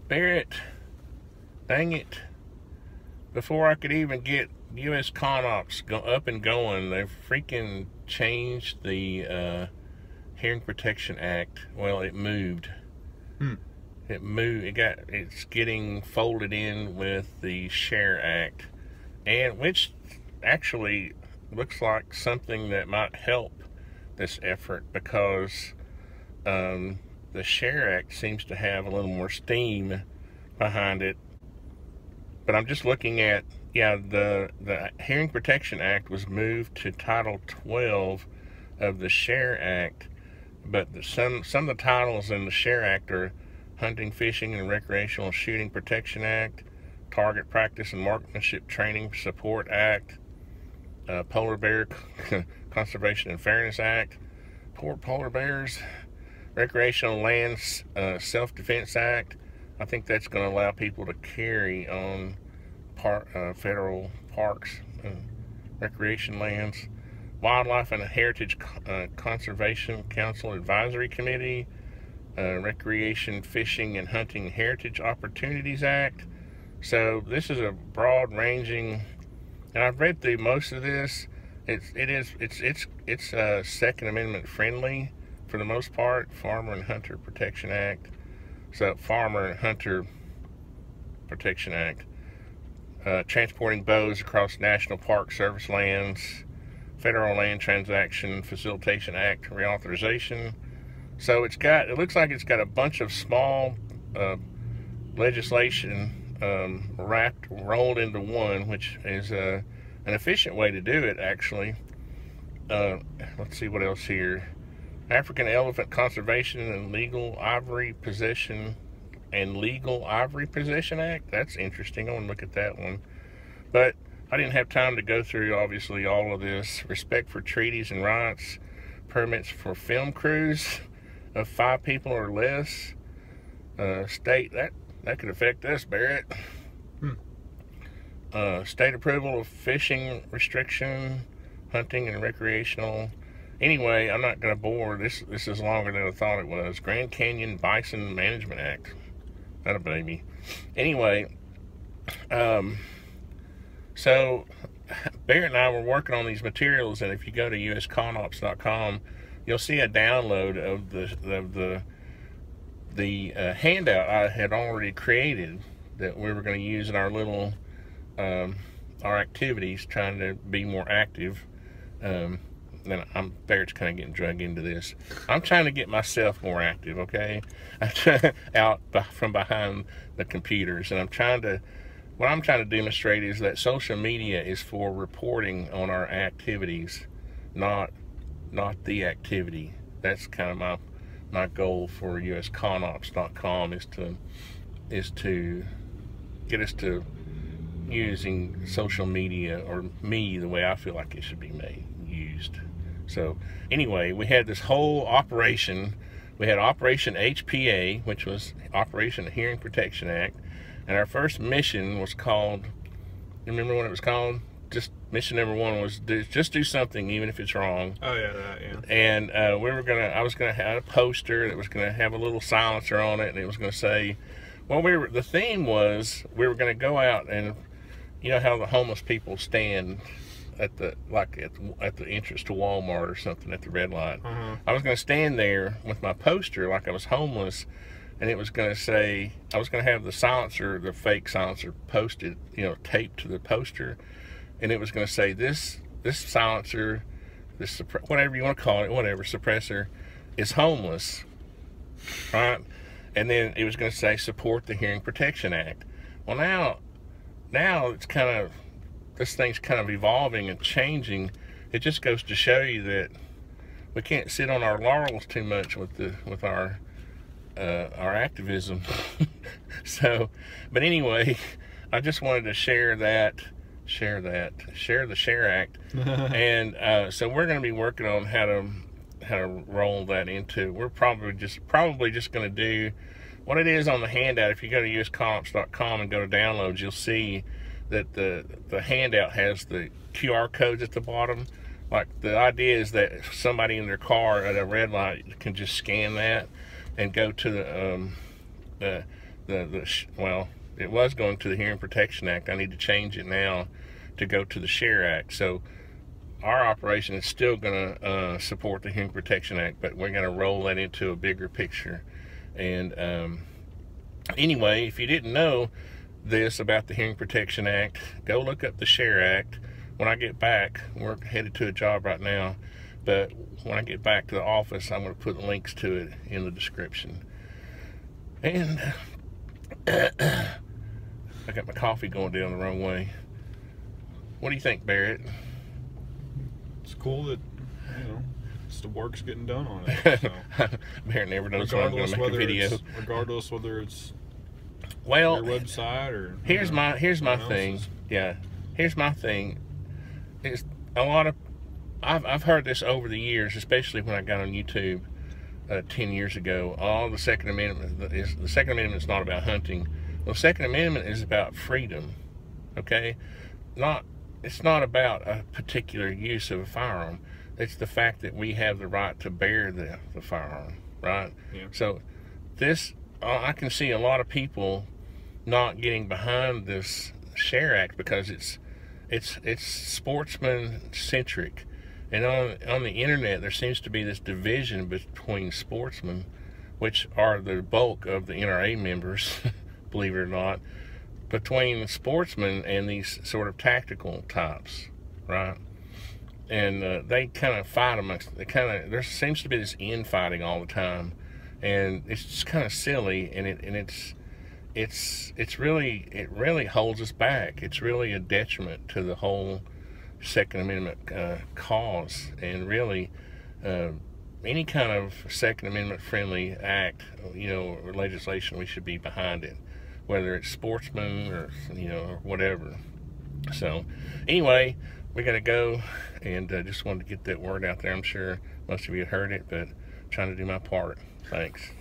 Barrett, dang it. Before I could even get U.S. ConOps up and going, they've freaking changed the Hearing Protection Act. Well, it moved. It moved. It's getting folded in with the SHARE Act, and which actually looks like something that might help this effort, because the SHARE Act seems to have a little more steam behind it. But I'm just looking at, the Hearing Protection Act was moved to Title 12 of the SHARE Act, but some of the titles in the SHARE Act are Hunting, Fishing, and Recreational Shooting Protection Act, Target Practice and Marksmanship Training Support Act, Polar Bear Conservation and Fairness Act, poor polar bears, Recreational Land Self-Defense Act. I think that's going to allow people to carry on federal parks, recreation lands, Wildlife and Heritage Conservation Council Advisory Committee, Recreation, Fishing, and Hunting Heritage Opportunities Act. So this is a broad-ranging, and I've read through most of this. It's Second Amendment friendly for the most part. Farmer and Hunter Protection Act. So Farmer and Hunter Protection Act, transporting bows across National Park Service lands, Federal Land Transaction Facilitation Act reauthorization. So it looks like it's got a bunch of small legislation rolled into one, which is an efficient way to do it, actually. Let's see what else here. African Elephant Conservation and Legal Ivory Possession Act. That's interesting. I want to look at that one. But I didn't have time to go through, obviously, all of this. Respect for treaties and rights. Permits for film crews of 5 people or less. State, that could affect us, Barrett. State approval of fishing restriction, hunting and recreational. Anyway, I'm not going to bore. This is longer than I thought it was. Grand Canyon Bison Management Act. Not a baby. Anyway, so Barrett and I were working on these materials, and if you go to usconops.com, you'll see a download of the handout I had already created that we were going to use in our little our activities, trying to be more active. Then Barrett's kind of getting dragged into this. I'm trying to get myself more active, okay? Out from behind the computers, and what I'm trying to demonstrate is that social media is for reporting on our activities, not the activity. That's kind of my goal for usconops.com is to get us to using social media, or me, the way I feel like it should be used. So anyway, we had this whole operation. We had Operation HPA, which was Operation Hearing Protection Act, and our first mission was called, you remember what it was called? Just mission number 1 was just do something, even if it's wrong. Oh yeah, that, yeah. And I was gonna have a poster that was gonna have a little silencer on it, and it was gonna say, well, the theme was we were gonna go out, and you know how the homeless people stand at the entrance to Walmart or something at the red light. I was going to stand there with my poster like I was homeless, and it was going to say, I was going to have the silencer, the fake silencer, posted, taped to the poster, and it was going to say, this silencer, whatever you want to call it, whatever, suppressor, is homeless, right? And then it was going to say, support the Hearing Protection Act. Well, now it's this thing's kind of evolving and changing. It just goes to show you that we can't sit on our laurels too much with our activism. So, but anyway, I just wanted to share the SHARE Act, and so we're going to be working on how to roll that into. We're probably just going to do what it is on the handout. If you go to usconops.com and go to downloads, you'll see that the handout has the QR codes at the bottom. Like, the idea is that somebody in their car at a red light can just scan that and go to the well, it was going to the Hearing Protection Act. I need to change it now to go to the SHARE Act. So our operation is still going to support the Hearing Protection Act, but we're going to roll that into a bigger picture. And anyway, if you didn't know this about the Hearing Protection Act, go look up the SHARE Act. When I get back, we're headed to a job right now, but when I get back to the office, I'm going to put links to it in the description. And I got my coffee going down the wrong way. What do you think, Barrett? It's cool that, the work's getting done on it. So. Barrett never knows when I'm going to make a video. Regardless whether it's your website or here's my thing. Yeah, here's my thing. It's a lot of I've heard this over the years, especially when I got on YouTube 10 years ago. All the Second Amendment is not about hunting. The Second Amendment is about freedom. Okay, it's not about a particular use of a firearm. It's the fact that we have the right to bear the firearm, right? Yeah. So I can see a lot of people not getting behind this SHARE Act because it's sportsman centric, and on the internet there seems to be this division between sportsmen, which are the bulk of the NRA members, believe it or not, between sportsmen and these sort of tactical types, right? And they kind of fight amongst. There seems to be this infighting all the time, and it's just kind of silly. And it really holds us back. It's really a detriment to the whole Second Amendment cause, and really any kind of Second Amendment friendly act, or legislation, we should be behind it, whether it's sportsmen or or whatever. So anyway, we got to go, and just wanted to get that word out there. I'm sure most of you heard it, but I'm trying to do my part. Thanks.